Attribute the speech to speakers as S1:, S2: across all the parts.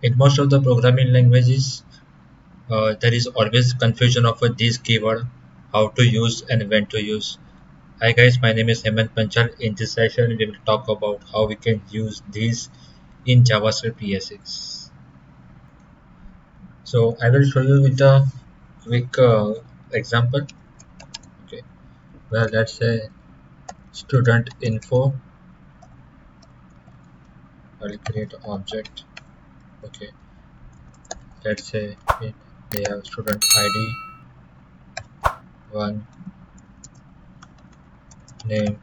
S1: In most of the programming languages, there is always confusion of this keyword, how to use and when to use. Hi guys, my name is Hemant Panchal. In this session, we will talk about how we can use these in JavaScript ES6. So I will show you with a quick example. Okay, well, let's say student info. I will create an object. Okay, let's say we have student ID, one, name,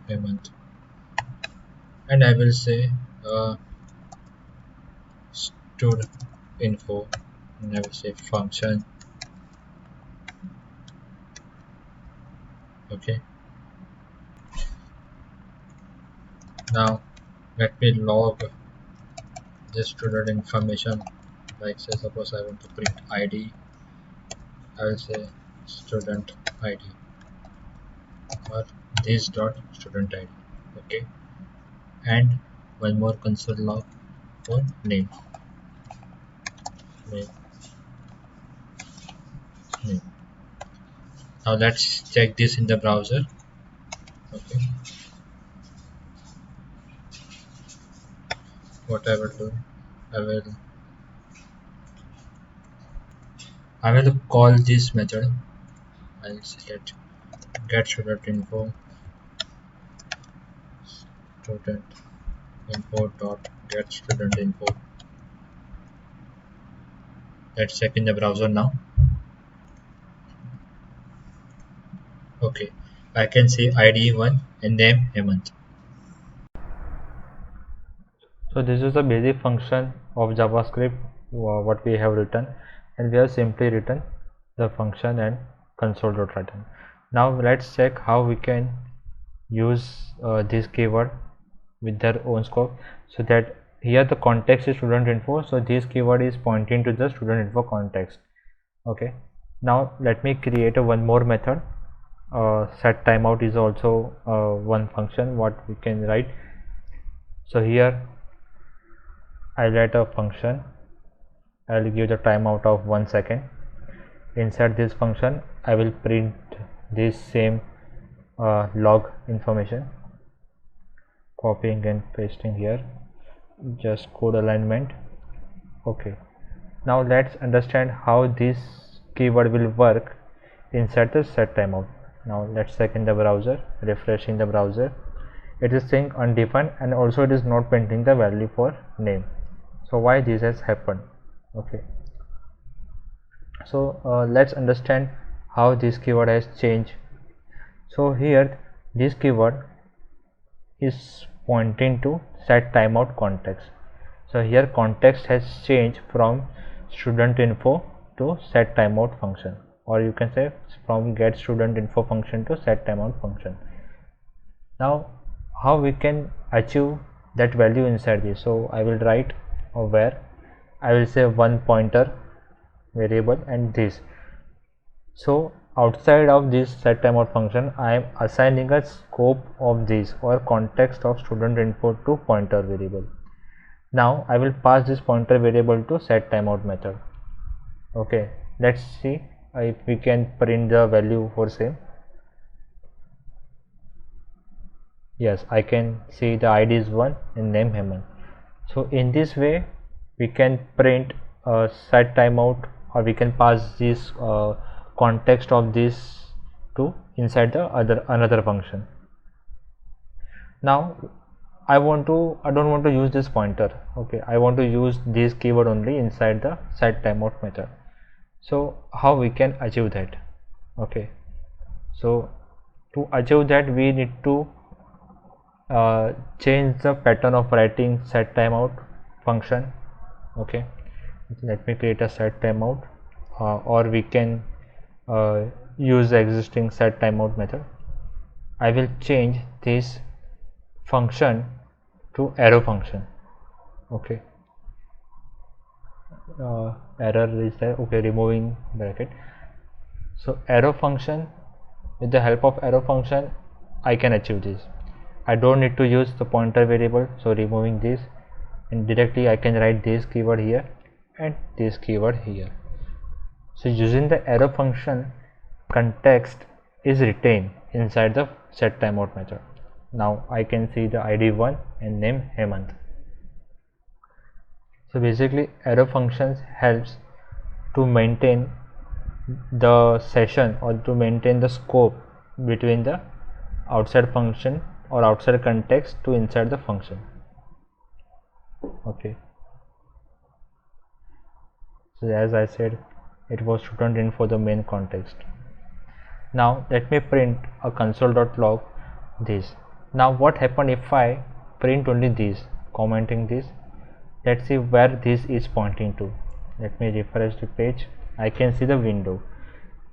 S1: Hemant, and I will say stud info, and I will say function. Okay, now let me log this student information. Like say suppose I want to print ID, I will say student ID or this dot student ID. Okay, and one more console log for name, name, name. Now let's check this in the browser. Okay, what I will do, I will I will call this method. I'll select get student info student info dot get student info. Let's check in the browser now. Okay, I can see ID 1 and name Hemant.
S2: So this is the basic function of JavaScript what we have written, and we have simply written the function and console.written. Now let's check how we can use this keyword with their own scope. So that here the context is student info, so this keyword is pointing to the student info context. Okay, now let me create a one more method. Set timeout is also one function what we can write. So here I'll write a function. I'll give the timeout of 1 second. Inside this function I will print this same log information, copying and pasting here, just code alignment. Okay, now let's understand how this keyword will work inside the set timeout. Now let's check in the browser, refreshing the browser. It is saying undefined, and also it is not printing the value for name. So why this has happened? Okay, so let's understand how this keyword has changed. So here this keyword is pointing to set timeout context. So here context has changed from student info to set timeout function, or you can say from get student info function to set timeout function. Now how we can achieve that value inside this? So I will write where I will say one pointer variable and this. So outside of this set timeout function I am assigning a scope of this or context of student info to pointer variable. Now I will pass this pointer variable to set timeout method. Okay, let's see if we can print the value for same. Yes, I can see the ID is 1 and name Hemant. So in this way we can print a set timeout, or we can pass this context of this to inside the another function. Now I don't want to use this pointer. Okay, I want to use this keyword only inside the set timeout method. So how we can achieve that? Okay, so to achieve that we need to change the pattern of writing set timeout function. Okay, let me create a set timeout, or we can use the existing set timeout method. I will change this function to arrow function. Okay, error is there. Okay, removing bracket. So arrow function, with the help of arrow function I can achieve this. I don't need to use the pointer variable, so removing this. and directly I can write this keyword here and this keyword here. So using the arrow function, context is retained inside the set timeout method. Now I can see the ID 1 and name Hemant. So basically arrow functions helps to maintain the session or to maintain the scope between the outside function or outside context to inside the function. Okay, so as I said, it was student in for the main context. Now let me print a console.log this. Now what happened if I print only this, commenting this? Let's see where this is pointing to. Let me refresh the page. I can see the window.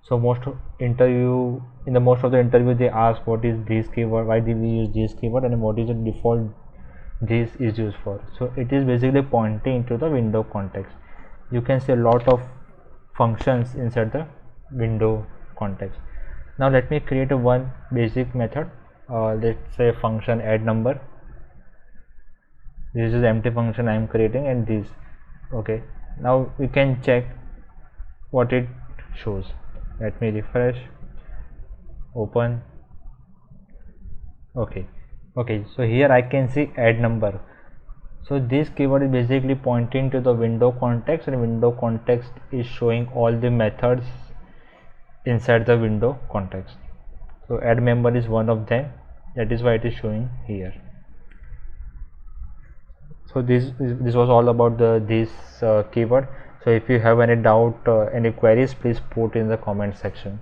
S2: So most of the interview they ask what is this keyword, why did we use this keyword, and what is the default this is used for. So it is basically pointing to the window context. You can see a lot of functions inside the window context. Now let me create a one basic method. Let's say function add number. This is empty function I am creating, and this. Okay, now we can check what it shows. Let me refresh, open. Okay, so here I can see add number. So this keyword is basically pointing to the window context, and window context is showing all the methods inside the window context. So add member is one of them, that is why it is showing here. So this was all about this keyword. So if you have any doubt, any queries, please put in the comment section.